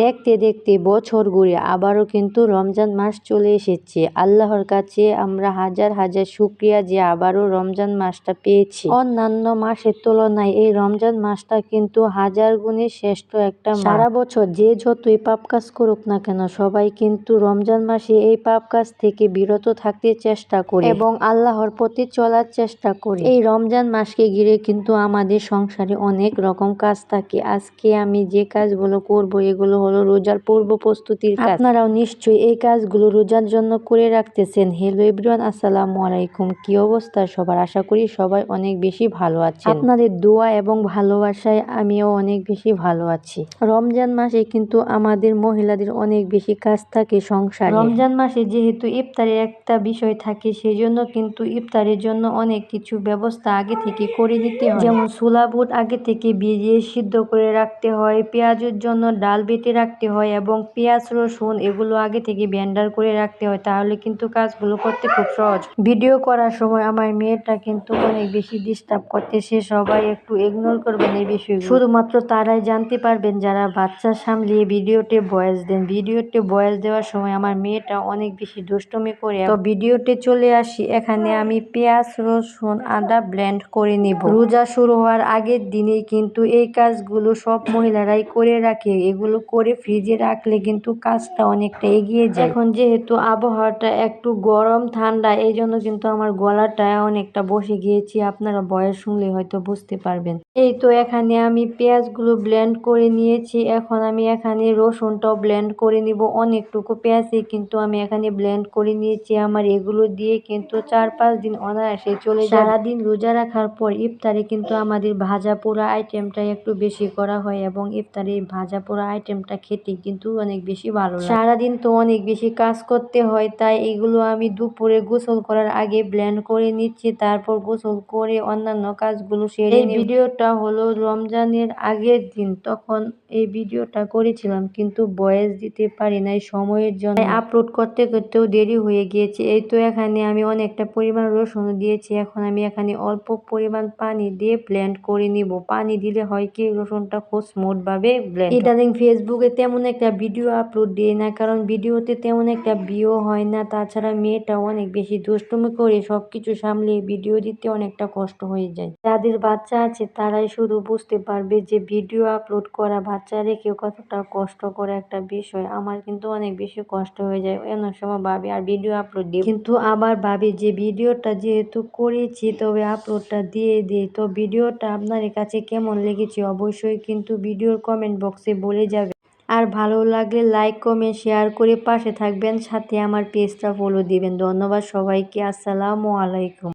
দেখতে দেখতে বছর ঘুরে আবারও কিন্তু রমজান মাস চলে এসেছে। আল্লাহর কাছে আমরা হাজার হাজার শুকরিয়া যে আবারও রমজান মাসটা পেয়েছি। অন্যান্য মাসের তুলনায় এই রমজান মাসটা কিন্তু হাজার গুণে শ্রেষ্ঠ একটা মাস। সারা বছর যে যতই পাপ কাজ করুক না কেন, সবাই কিন্তু রমজান মাসে এই পাপ কাজ থেকে বিরত থাকতে চেষ্টা করে এবং আল্লাহর প্রতি চলার চেষ্টা করে। এই রমজান মাসকে ঘিরে কিন্তু আমাদের সংসারে অনেক রকম কাজ থাকে। আজকে আমি যে কাজগুলো করব এগুলো হলো রোজার পূর্ব প্রস্তুতির কাজ। আপনারাও নিশ্চয়ই এই কাজগুলো রোজার জন্য করে রাখতেছেন। হ্যালো এভরিওয়ান, আসসালামু আলাইকুম। কি অবস্থা সবার? আশা করি সবাই অনেক বেশি ভালো আছেন। আপনাদের দোয়া এবং ভালোবাসায় আমিও অনেক বেশি ভালো আছি। রমজান মাসে কিন্তু আমাদের মহিলাদের অনেক বেশি কাজ থাকে সংসারে। রমজান মাসে যেহেতু ইফতারের একটা বিষয় থাকে, সেই জন্য কিন্তু ইফতারের জন্য অনেক কিছু ব্যবস্থা আগে থেকে করে নিতে হয়। যেমন ছোলা বুট আগে থেকে ভিজিয়ে সিদ্ধ করে রাখতে হয়, পেঁয়াজের জন্য ডাল বেটে রাখতে হয় এবং পেঁয়াজ রসুন এগুলো আগে থেকে ব্লেন্ডার করে রাখতে হয়। তাহলে কিন্তু কাজগুলো করতে খুব সহজ। ভিডিও করার সময় আমার মেয়েটা কিন্তু অনেক বেশি ডিস্টার্ব করতেছে। সবাই একটু ইগনোর করবেন এই বিষয়গুলো। শুধুমাত্র তারাই জানতে পারবেন যারা বাচ্চা সামলিয়ে ভিডিওতে ভয়েস দেন। ভিডিওতে ভয়েস দেওয়ার সময় আমার মেয়েটা অনেক বেশি দুষ্টুমি করে। তো ভিডিওতে চলে আসি। এখানে আমি পেঁয়াজ রসুন আদা ব্লেন্ড করে নিব। রোজা শুরু হওয়ার আগের দিনেই কিন্তু এই কাজগুলো সব মহিলারাই করে রাখে। এগুলো করে ফ্রিজে রাখলে কিন্তু কাজটা অনেকটা এগিয়ে যায়। এখন যেহেতু আবহাওয়াটা একটু গরম ঠান্ডা, এই জন্য কিন্তু আমার গলাটা অনেকটা বসে গিয়েছি। আপনারা বয়স শুনলে হয়তো বুঝতে পারবেন। এই তো এখানে আমি পেঁয়াজগুলো ব্লেন্ড করে নিয়েছি। এখন আমি এখানে রসুনটাও ব্লেন্ড করে নিব। অনেকটুকু পেঁয়াজই কিন্তু আমি এখানে ব্লেন্ড করে নিয়েছি। আমার এগুলো দিয়ে কিন্তু 4-5 দিন অনায়াসে চলে যায়। সারাদিন রোজা রাখার পর ইফতারে কিন্তু আমাদের ভাজা পোড়া আইটেমটা একটু বেশি করা হয় এবং ইফতারে ভাজা পোড়া আইটেমটা খেতে কিন্তু অনেক বেশি ভালো লাগে। সারাদিন তো অনেক বেশি কাজ করতে হয়, তাই এগুলো আমি দুপুরে গোসল করার আগে ব্লেন্ড করে নিচ্ছি। তারপর গোসল করে অন্যান্য কাজগুলো সেরে নিই। এই ভিডিওটা হলো রমজানের আগের দিন, তখন এই ভিডিওটা করেছিলাম কিন্তু ভয়েস দিতে পারি নাই সময়ের জন্য। আপলোড করতে করতেও দেরি হয়ে গিয়েছে। এই তো এখানে আমি অনেকটা পরিমাণ রসুন দিয়েছি। এখন আমি এখানে অল্প পরিমাণ পানি দিয়ে ব্লেন্ড করে নিব। পানি দিলে হয় কি রসুনটা খুব স্মুথ ভাবে ব্লেন্ড। ইদানিং ফেসবুকে তেমন একটা ভিডিও আপলোড দিই না, কারণ ভিডিওতে তেমন একটা ভিউ হয় না। তাছাড়া মেয়েটা অনেক বেশি দুষ্টুমি করে, সবকিছু সামলিয়ে ভিডিও দিতে অনেকটা কষ্ট হয়ে যায়। যাদের বাচ্চা আছে তারাই শুধু বুঝতে পারবে যে ভিডিও আপলোড করা বাচ্চা রেখে কতটা কষ্ট করে একটা বিষয়। আমার কিন্তু অনেক বেশি কষ্ট হয়ে যায়। অনেক সময় ভাবি আর ভিডিও আপলোড দিই, কিন্তু আবার ভাবি যে ভিডিওটা যেহেতু করেছি তবে আপলোডটা দিয়ে দিই। তো ভিডিওটা আপনাদের কাছে কেমন লেগেছে অবশ্যই কিন্তু ভিডিওর কমেন্ট বক্সে বলে যাবে। আর ভালো লাগলে লাইক কমেন্ট শেয়ার করে পাশে থাকবেন, সাথে আমার পেজটা ফলো দিবেন। ধন্যবাদ সবাইকে। আসসালামু আলাইকুম।